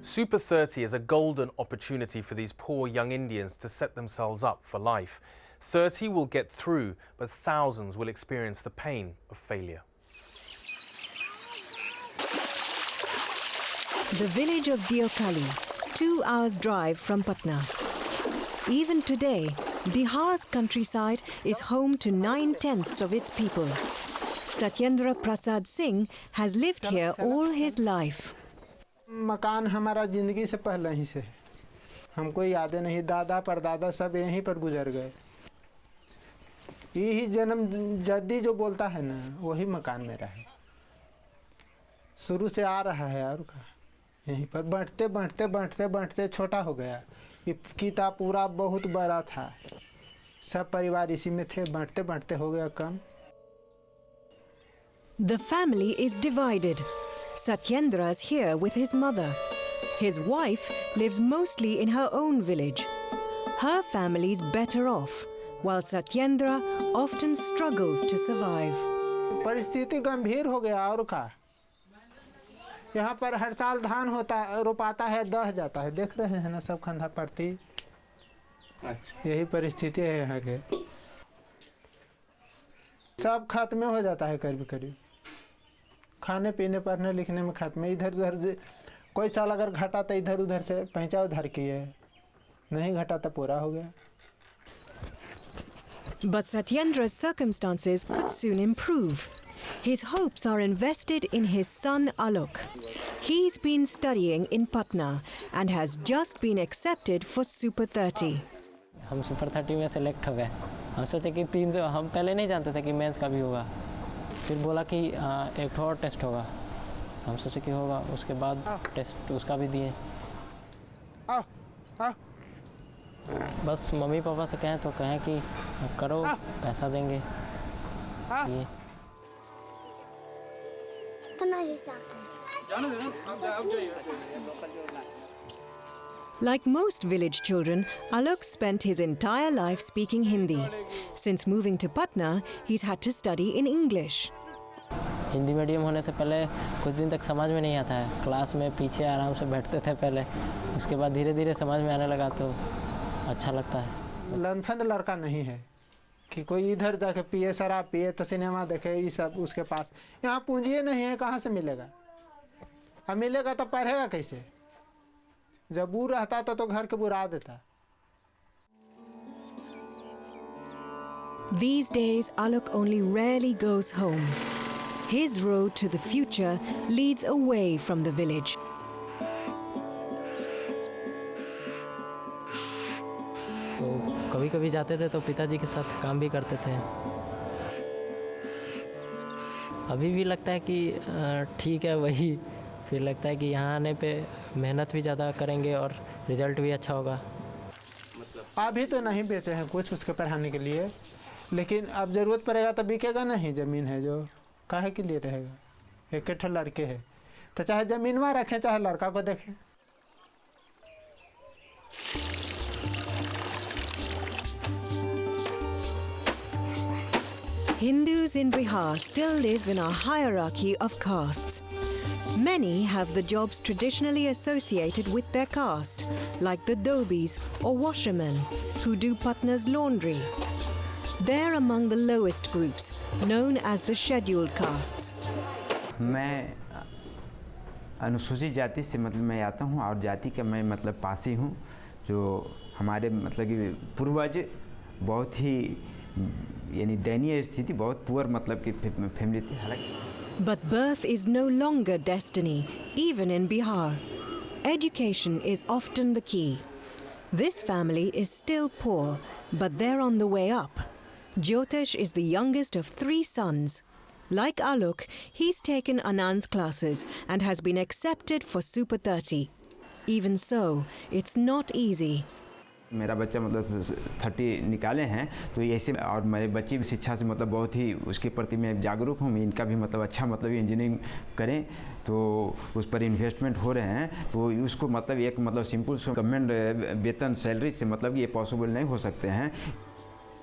Super 30 is a golden opportunity for these poor young Indians to set themselves up for life. 30 will get through, but thousands will experience the pain of failure. The village of Deokali, 2 hours drive from Patna. Even today, Bihar's countryside is home to 9/10 of its people. Satyendra Prasad Singh has lived here all his life. मकान हमारा जिंदगी से पहले ही से है, हमको यादें नहीं, दादा परदादा सब यहीं पर गुजर गए। यही जन्म जद्दी जो बोलता है ना, वही मकान मेरा है, शुरू से आ रहा है। और का यहीं पर बढ़ते छोटा हो गया। ये किताब पूरा बहुत बड़ा था, सब परिवार इसी में थे, बढ़ते हो गया कम। The family is divided. Satyendra's here with his mother. His wife lives mostly in her own village. Her family's better off, while Satyendra often struggles to survive. परिस्थिति गंभीर हो गया। और का यहाँ पर हर साल धान रोपाता है, दह जाता है, देख रहे हैं ना सब खंधा पड़ती। यही परिस्थिति है यहाँ के, सब खत्म हो जाता है करीब। खाने पीने पढ़ने लिखने में खत्म। इधर उधर कोई साल अगर घटा तो इधर उधर से पैंचा उधर किए, नहीं घटा तो पूरा हो गया। But Satyendra's circumstances could soon improve. His hopes are invested in his son Alok. He's been studying in Patna and has just been accepted for Super 30. हम सुपर 30 में सेलेक्ट हो गए। हम सोचे कि 300, हम पहले नहीं जानते थे कि मेंस का भी होगा। फिर बोला कि एक और टेस्ट होगा, हम सोचे कि होगा, उसके बाद टेस्ट उसका भी दिए। बस मम्मी पापा से कहें तो कहें कि करो, पैसा देंगे। ये Like most village children, Alok spent his entire life speaking Hindi. Since moving to Patna, he's had to study in English. Hindi medium होने से पहले कुछ दिन तक समझ में नहीं आता है। क्लास में पीछे आराम से बैठते थे पहले, उसके बाद धीरे धीरे समझ में आने लगा तो अच्छा लगता है। लंफन लड़का नहीं है कि कोई इधर जाके पिए, शराब पिए तो सिनेमा देखे, ये सब उसके पास। यहाँ पूंजी नहीं है, कहाँ से मिलेगा? अब मिलेगा तो पढ़ेगा कैसे? जब बूढ़ रहता तो घर के बुरा देता। These days, Alok only rarely goes home. His road to the future leads away from the village. तो कभी-कभी जाते थे तो पिताजी के साथ काम भी करते थे। अभी भी लगता है कि ठीक है वही, फिर लगता है कि यहाँ आने पे मेहनत भी ज़्यादा करेंगे और रिजल्ट भी अच्छा होगा। अभी तो नहीं बेचे हैं कुछ उसके पढ़ाने के लिए, लेकिन अब ज़रूरत पड़ेगा तो बिकेगा नहीं। ज़मीन है जो काहे के लिए रहेगा? एक ठो लड़के है तो चाहे ज़मीन में रखें, चाहे लड़का को देखें। Hindus in Bihar still live in a hierarchy of castes. Many have the jobs traditionally associated with their caste, like the dhobis or washermen who do Patna's laundry. They're among the lowest groups, known as the scheduled castes. मैं अनुसूचित जाति से मैं आता हूँ और जाति का मैं पासी हूँ, जो हमारे कि पूर्वज बहुत ही यानी दयनीय स्थिति, बहुत पुअर की फैमिली थी। हालांकि But birth is no longer destiny, even in Bihar. Education is often the key. This family is still poor, but they're on the way up. Jyotish is the youngest of 3 sons. Like Alok, he's taken Anand's classes and has been accepted for Super 30. Even so, it's not easy. मेरा बच्चा 30 निकाले हैं, तो ऐसे और मेरे बच्चे भी शिक्षा से बहुत ही उसके प्रति मैं जागरूक हूँ। इनका भी अच्छा इंजीनियरिंग करें, तो उस पर इन्वेस्टमेंट हो रहे हैं, तो उसको एक सिंपल गवर्नमेंट वेतन सैलरी से ये पॉसिबल नहीं हो सकते हैं।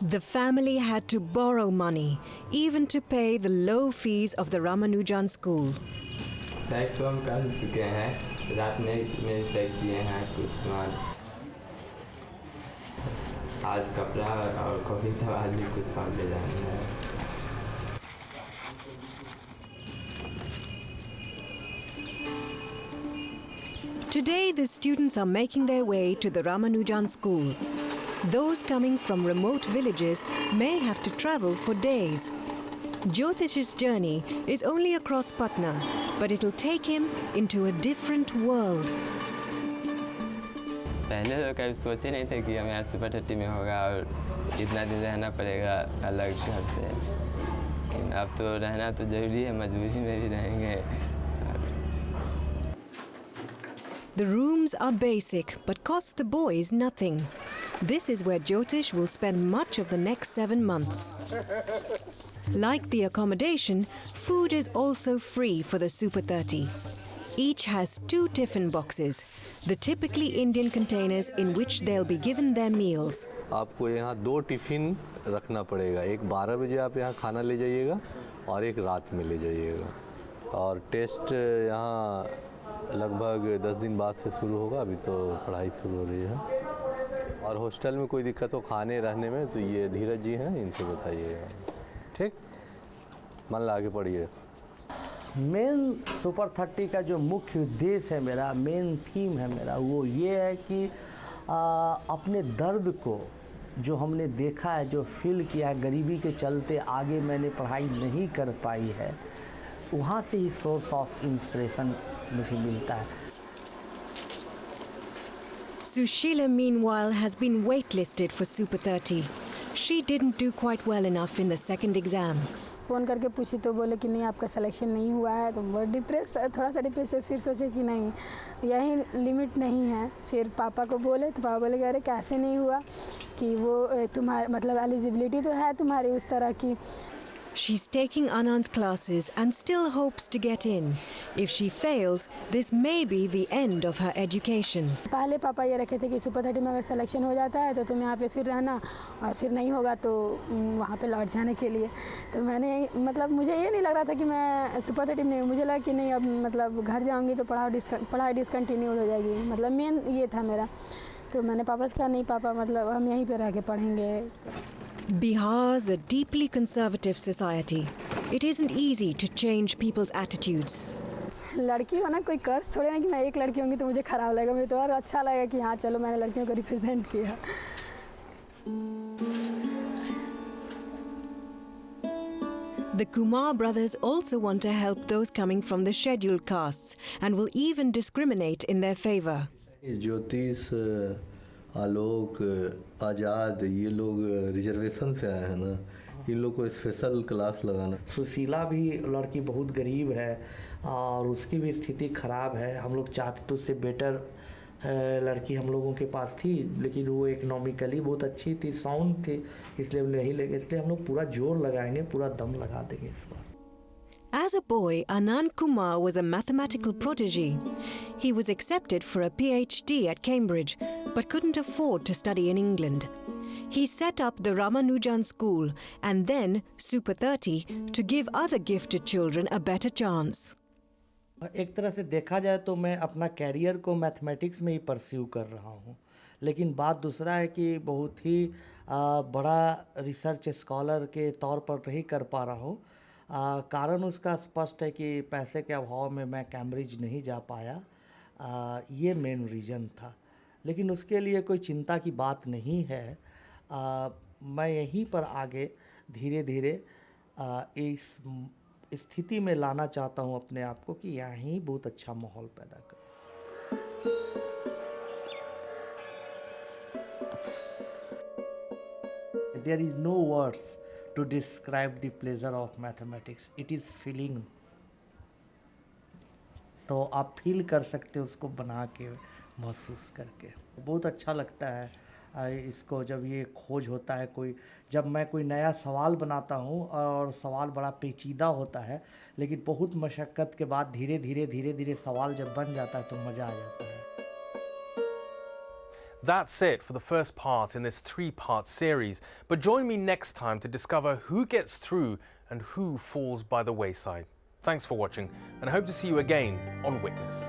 The family had to borrow money, even to pay the low fees of the Ramanujan school. Type तो हम कर चुके हैं, रात में मेरे पैक किए हैं कुछ सामान, आज कपड़ा और कॉफी था, आज भी कुछ काम ले जाना है। Today, the students are making their way to the Ramanujan school. Those coming from remote villages may have to travel for days. Jyotish's journey is only across Patna, but it'll take him into a different world. पहले तो कभी सोचे नहीं थे कि हमें यहाँ super 30 में होगा और इतना दिन रहना पड़ेगा अलग घर से, लेकिन अब तो रहना तो ज़रूरी है, मजबूरी में भी रहेंगे। The rooms are basic, but cost the boys nothing. This is where Jyotish will spend much of the next 7 months. Like the accommodation, food is also free for the Super 30. Each has 2 tiffin boxes, the typically Indian containers in which they'll be given their meals. आपको यहाँ 2 tiffin रखना पड़ेगा, एक 12 बजे आप यहाँ खाना ले जाइएगा और एक रात में ले जाइएगा। और टेस्ट यहाँ लगभग 10 दिन बाद से शुरू होगा, अभी तो पढ़ाई शुरू हो रही है। और हॉस्टल में कोई दिक्कत हो खाने रहने में तो ये धीरज जी हैं, इनसे बताइएगा, ठीक? मन लगा के पढ़िए। मेन सुपर 30 का जो मुख्य उद्देश्य है मेरा, मेन थीम है मेरा, वो ये है कि अपने दर्द को जो हमने देखा है, जो फील किया, गरीबी के चलते आगे मैंने पढ़ाई नहीं कर पाई है, वहाँ से ही सोर्स ऑफ इंस्पिरेशन मुझे मिलता है। Sushila, meanwhile, has been waitlisted for Super 30. She didn't do quite well enough in the second exam. Phone करके पूछी तो बोले कि नहीं आपका सिलेक्शन नहीं हुआ है, तो बहुत थोड़ा सा डिप्रेस हुए। फिर सोचे कि नहीं, यही लिमिट नहीं है। फिर पापा को बोले तो पापा बोले कि अरे कैसे नहीं हुआ, कि वो तुम्हारे मतलब एलिजिबिलिटी तो है तुम्हारी उस तरह की। She's taking Anand's classes and still hopes to get in. If she fails, this may be the end of her education. पहले पापा ये रखे थे कि सुपर 30 में अगर सिलेक्शन हो जाता है तो तुम यहाँ पे फिर रहना, और फिर नहीं होगा तो वहाँ पे लौट जाने के लिए। तो मैंने मतलब मुझे ये नहीं लग रहा था कि मैं सुपर 30 में, मुझे लगा कि नहीं अब मतलब घर जाऊँगी तो पढ़ाई डिसकंटिन्यूड हो जाएगी, मतलब मेन ये था मेरा। तो मैंने पापा से कहा नहीं पापा, मतलब हम यहीं पे रह के पढ़ेंगे। Bihar's a deeply conservative society. It isn't easy to change people's attitudes. लड़की हो ना, कोई कर्ज थोड़े ना कि मैं एक लड़की होंगी तो मुझे ख़राब लगेगा, मुझे तो और अच्छा लगेगा कि हाँ चलो मैंने लड़कियों को रिप्रेजेंट किया। The Kumar brothers also want to help those coming from the scheduled castes and will even discriminate in their favor. ज्योतिष, आलोक, आज़ाद, ये लोग रिजर्वेशन से आए हैं ना, इन लोग को स्पेशल क्लास लगाना। सुशीला भी लड़की बहुत गरीब है और उसकी भी स्थिति ख़राब है। हम लोग चाहते तो उससे बेटर लड़की हम लोगों के पास थी, लेकिन वो इकोनॉमिकली बहुत अच्छी थी, साउंड थी, इसलिए नहीं लगे। इसलिए हम लोग पूरा जोर लगाएंगे, पूरा दम लगा देंगे इस बार। As a boy, Anand Kumar was a mathematical prodigy. He was accepted for a PhD at Cambridge, but couldn't afford to study in England. He set up the Ramanujan School and then Super 30 to give other gifted children a better chance. एक तरह से देखा जाए तो मैं अपना career को mathematics में ही परस्यू कर रहा हूँ, लेकिन बात दूसरा है कि बहुत ही बड़ा रिसर्च स्कॉलर के तौर पर नहीं कर पा रहा हूँ। कारण उसका स्पष्ट है कि पैसे के अभाव में मैं कैम्ब्रिज नहीं जा पाया, ये मेन रीज़न था। लेकिन उसके लिए कोई चिंता की बात नहीं है। मैं यहीं पर आगे धीरे धीरे इस स्थिति में लाना चाहता हूँ अपने आप को कि यहाँ ही बहुत अच्छा माहौल पैदा कर। There is no words to describe the pleasure of mathematics. It is feeling. तो आप फील कर सकते हो उसको बना के, महसूस करके। बहुत अच्छा लगता है इसको जब ये खोज होता है कोई, जब मैं कोई नया सवाल बनाता हूँ और सवाल बड़ा पेचीदा होता है, लेकिन बहुत मशक्क़त के बाद धीरे धीरे सवाल जब बन जाता है तो मज़ा आ जाता है। That's it for the first part in this 3-part series. But join me next time to discover who gets through and who falls by the wayside. Thanks for watching, and I hope to see you again on Witness.